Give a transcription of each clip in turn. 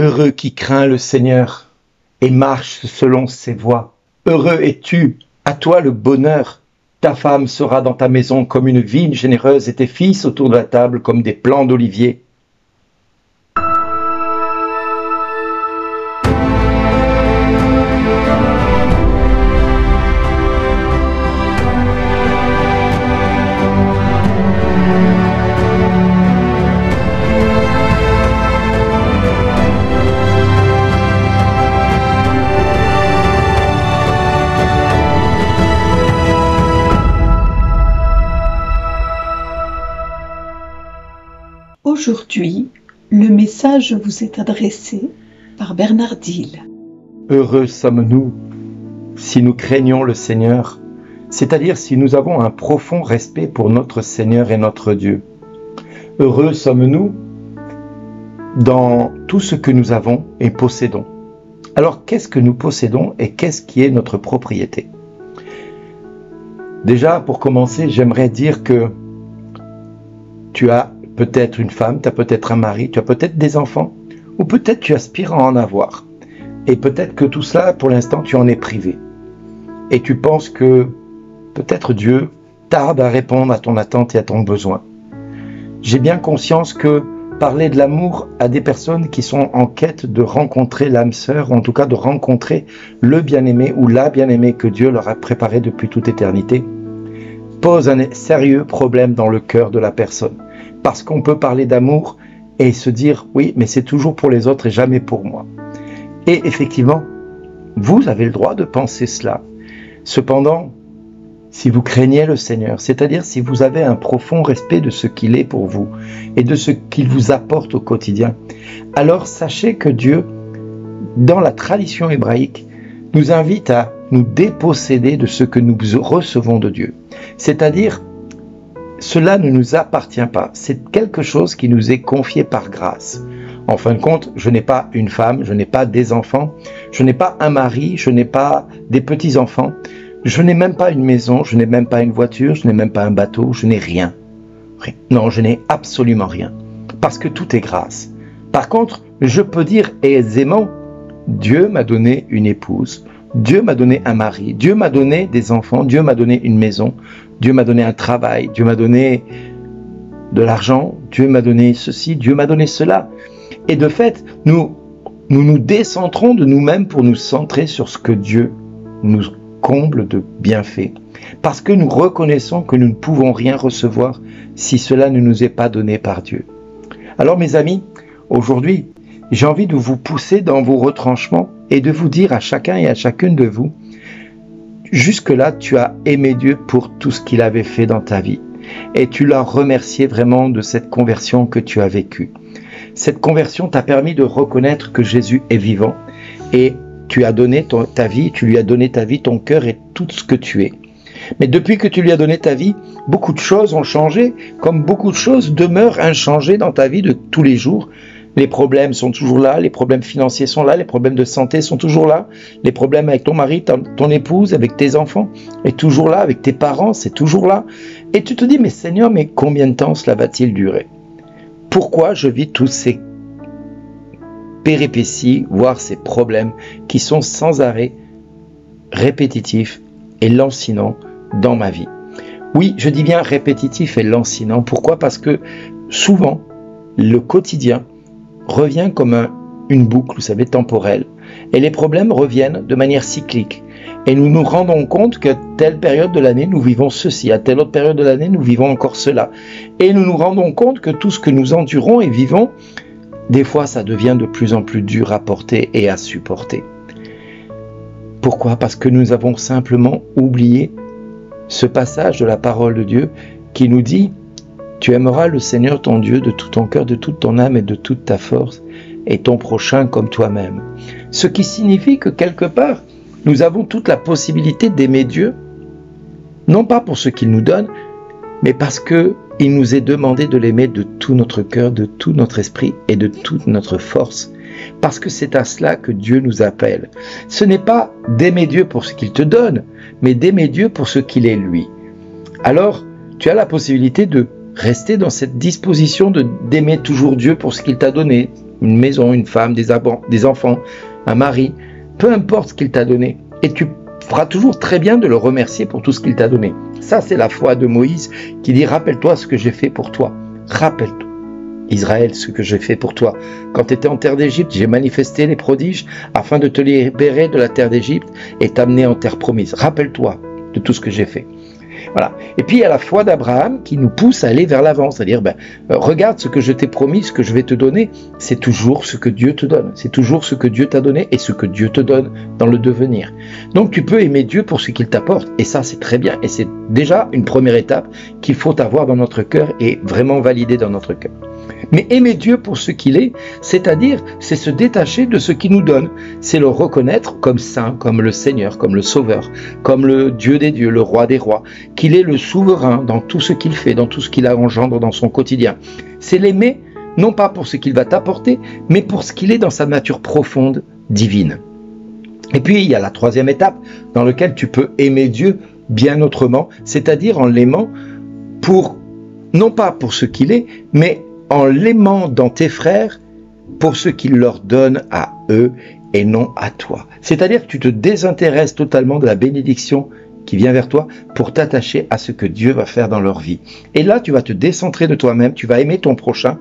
Heureux qui craint le Seigneur et marche selon ses voies. Heureux es-tu, à toi le bonheur. Ta femme sera dans ta maison comme une vigne généreuse et tes fils autour de la table comme des plants d'olivier. Aujourd'hui, le message vous est adressé par Bernard Dille. Heureux sommes-nous si nous craignons le Seigneur, c'est-à-dire si nous avons un profond respect pour notre Seigneur et notre Dieu. Heureux sommes-nous dans tout ce que nous avons et possédons. Alors, qu'est-ce que nous possédons et qu'est-ce qui est notre propriété? Déjà, pour commencer, j'aimerais dire que tu as peut-être une femme, tu as peut-être un mari, tu as peut-être des enfants, ou peut-être tu aspires à en avoir. Et peut-être que tout cela, pour l'instant, tu en es privé. Et tu penses que peut-être Dieu tarde à répondre à ton attente et à ton besoin. J'ai bien conscience que parler de l'amour à des personnes qui sont en quête de rencontrer l'âme sœur, ou en tout cas de rencontrer le bien-aimé ou la bien-aimée que Dieu leur a préparé depuis toute éternité, pose un sérieux problème dans le cœur de la personne. Parce qu'on peut parler d'amour et se dire « oui, mais c'est toujours pour les autres et jamais pour moi ». Et effectivement, vous avez le droit de penser cela. Cependant, si vous craignez le Seigneur, c'est-à-dire si vous avez un profond respect de ce qu'il est pour vous et de ce qu'il vous apporte au quotidien, alors sachez que Dieu, dans la tradition hébraïque, nous invite à nous déposséder de ce que nous recevons de Dieu. C'est-à-dire, cela ne nous appartient pas, c'est quelque chose qui nous est confié par grâce. En fin de compte, je n'ai pas une femme, je n'ai pas des enfants, je n'ai pas un mari, je n'ai pas des petits-enfants, je n'ai même pas une maison, je n'ai même pas une voiture, je n'ai même pas un bateau, je n'ai rien. Non, je n'ai absolument rien, parce que tout est grâce. Par contre, je peux dire aisément, Dieu m'a donné une épouse, Dieu m'a donné un mari, Dieu m'a donné des enfants, Dieu m'a donné une maison, Dieu m'a donné un travail, Dieu m'a donné de l'argent, Dieu m'a donné ceci, Dieu m'a donné cela. Et de fait, nous décentrons de nous-mêmes pour nous centrer sur ce que Dieu nous comble de bienfaits. Parce que nous reconnaissons que nous ne pouvons rien recevoir si cela ne nous est pas donné par Dieu. Alors mes amis, aujourd'hui, j'ai envie de vous pousser dans vos retranchements et de vous dire à chacun et à chacune de vous, jusque-là, tu as aimé Dieu pour tout ce qu'il avait fait dans ta vie. Et tu l'as remercié vraiment de cette conversion que tu as vécue. Cette conversion t'a permis de reconnaître que Jésus est vivant. Et tu as donné ta vie, tu lui as donné ta vie, ton cœur et tout ce que tu es. Mais depuis que tu lui as donné ta vie, beaucoup de choses ont changé, comme beaucoup de choses demeurent inchangées dans ta vie de tous les jours. Les problèmes sont toujours là, les problèmes financiers sont là, les problèmes de santé sont toujours là, les problèmes avec ton mari, ton épouse, avec tes enfants, est toujours là, avec tes parents, c'est toujours là. Et tu te dis, mais Seigneur, mais combien de temps cela va-t-il durer? Pourquoi je vis tous ces péripéties, voire ces problèmes qui sont sans arrêt répétitifs et lancinants dans ma vie? Oui, je dis bien répétitif et lancinant. Pourquoi? Parce que souvent, le quotidien revient comme une boucle, vous savez, temporelle. Et les problèmes reviennent de manière cyclique. Et nous nous rendons compte qu'à telle période de l'année, nous vivons ceci. À telle autre période de l'année, nous vivons encore cela. Et nous nous rendons compte que tout ce que nous endurons et vivons, des fois, ça devient de plus en plus dur à porter et à supporter. Pourquoi? Parce que nous avons simplement oublié ce passage de la parole de Dieu qui nous dit « Tu aimeras le Seigneur ton Dieu de tout ton cœur, de toute ton âme et de toute ta force, et ton prochain comme toi-même. » Ce qui signifie que quelque part, nous avons toute la possibilité d'aimer Dieu, non pas pour ce qu'il nous donne, mais parce qu'il nous est demandé de l'aimer de tout notre cœur, de tout notre esprit et de toute notre force. Parce que c'est à cela que Dieu nous appelle. Ce n'est pas d'aimer Dieu pour ce qu'il te donne, mais d'aimer Dieu pour ce qu'il est lui. Alors, tu as la possibilité de rester dans cette disposition d'aimer toujours Dieu pour ce qu'il t'a donné, une maison, une femme, des enfants, un mari, peu importe ce qu'il t'a donné. Et tu feras toujours très bien de le remercier pour tout ce qu'il t'a donné. Ça, c'est la foi de Moïse qui dit « Rappelle-toi ce que j'ai fait pour toi. Rappelle-toi, Israël, ce que j'ai fait pour toi. Quand tu étais en terre d'Égypte, j'ai manifesté les prodiges afin de te libérer de la terre d'Égypte et t'amener en terre promise. Rappelle-toi de tout ce que j'ai fait. » Voilà. Et puis il y a la foi d'Abraham qui nous pousse à aller vers l'avant, c'est-à-dire regarde ce que je t'ai promis, ce que je vais te donner, c'est toujours ce que Dieu te donne, c'est toujours ce que Dieu t'a donné et ce que Dieu te donne dans le devenir. Donc tu peux aimer Dieu pour ce qu'il t'apporte et ça c'est très bien et c'est déjà une première étape qu'il faut avoir dans notre cœur et vraiment valider dans notre cœur. Mais aimer Dieu pour ce qu'il est, c'est-à-dire c'est se détacher de ce qu'il nous donne, c'est le reconnaître comme saint, comme le Seigneur, comme le Sauveur, comme le Dieu des dieux, le Roi des rois, qu'il est le souverain dans tout ce qu'il fait, dans tout ce qu'il engendre dans son quotidien. C'est l'aimer, non pas pour ce qu'il va t'apporter, mais pour ce qu'il est dans sa nature profonde, divine. Et puis il y a la troisième étape dans laquelle tu peux aimer Dieu bien autrement, c'est-à-dire en l'aimant pour, non pas pour ce qu'il est, mais en l'aimant dans tes frères pour ce qu'il leur donne à eux et non à toi. C'est-à-dire que tu te désintéresses totalement de la bénédiction qui vient vers toi pour t'attacher à ce que Dieu va faire dans leur vie. Et là, tu vas te décentrer de toi-même, tu vas aimer ton prochain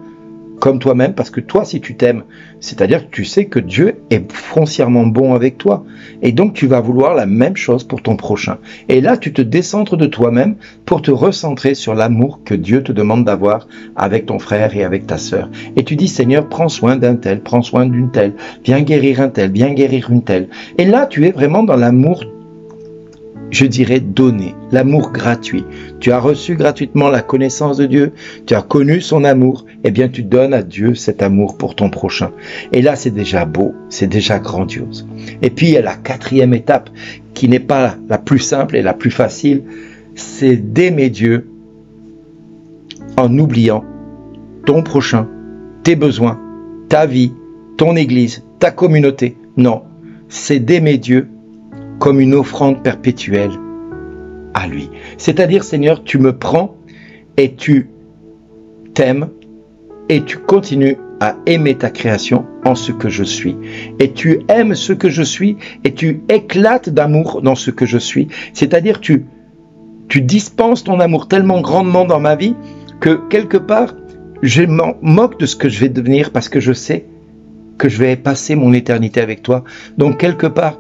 comme toi-même, parce que toi, si tu t'aimes, c'est-à-dire que tu sais que Dieu est foncièrement bon avec toi. Et donc, tu vas vouloir la même chose pour ton prochain. Et là, tu te décentres de toi-même pour te recentrer sur l'amour que Dieu te demande d'avoir avec ton frère et avec ta sœur. Et tu dis, Seigneur, prends soin d'un tel, prends soin d'une telle, viens guérir un tel, viens guérir une telle. Et là, tu es vraiment dans l'amour, je dirais, donné, l'amour gratuit. Tu as reçu gratuitement la connaissance de Dieu, tu as connu son amour, eh bien tu donnes à Dieu cet amour pour ton prochain. Et là, c'est déjà beau, c'est déjà grandiose. Et puis, il y a la quatrième étape, qui n'est pas la plus simple et la plus facile, c'est d'aimer Dieu en oubliant ton prochain, tes besoins, ta vie, ton église, ta communauté. Non, c'est d'aimer Dieu comme une offrande perpétuelle à lui. C'est-à-dire, Seigneur, tu me prends et tu t'aimes et tu continues à aimer ta création en ce que je suis. Et tu aimes ce que je suis et tu éclates d'amour dans ce que je suis. C'est-à-dire, tu dispenses ton amour tellement grandement dans ma vie que quelque part, je m'en moque de ce que je vais devenir parce que je sais que je vais passer mon éternité avec toi. Donc, quelque part,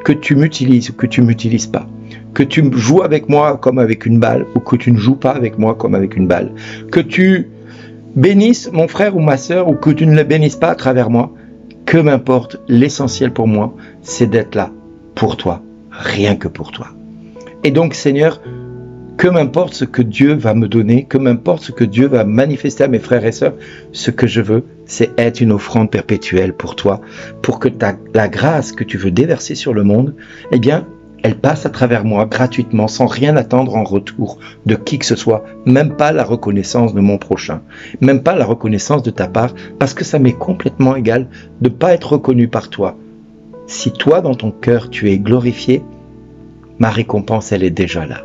que tu m'utilises ou que tu ne m'utilises pas, que tu joues avec moi comme avec une balle ou que tu ne joues pas avec moi comme avec une balle, que tu bénisses mon frère ou ma sœur ou que tu ne le bénisses pas à travers moi, que m'importe, l'essentiel pour moi, c'est d'être là pour toi, rien que pour toi. Et donc Seigneur, que m'importe ce que Dieu va me donner, que m'importe ce que Dieu va manifester à mes frères et sœurs, ce que je veux, c'est être une offrande perpétuelle pour toi, pour que la grâce que tu veux déverser sur le monde, eh bien, elle passe à travers moi gratuitement, sans rien attendre en retour de qui que ce soit, même pas la reconnaissance de mon prochain, même pas la reconnaissance de ta part, parce que ça m'est complètement égal de ne pas être reconnu par toi. Si toi, dans ton cœur, tu es glorifié, ma récompense, elle est déjà là.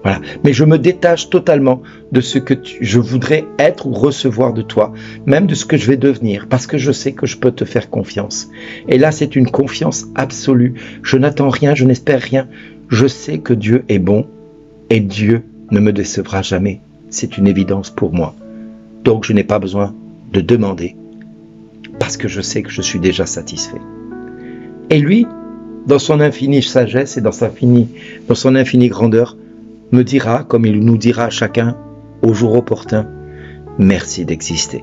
Voilà. Mais je me détache totalement de ce que je voudrais être ou recevoir de toi, même de ce que je vais devenir, parce que je sais que je peux te faire confiance. Et là, c'est une confiance absolue. Je n'attends rien, je n'espère rien. Je sais que Dieu est bon et Dieu ne me décevra jamais. C'est une évidence pour moi. Donc, je n'ai pas besoin de demander, parce que je sais que je suis déjà satisfait. Et lui, dans son infinie sagesse et dans son infinie grandeur, me dira, comme il nous dira à chacun, au jour opportun, merci d'exister.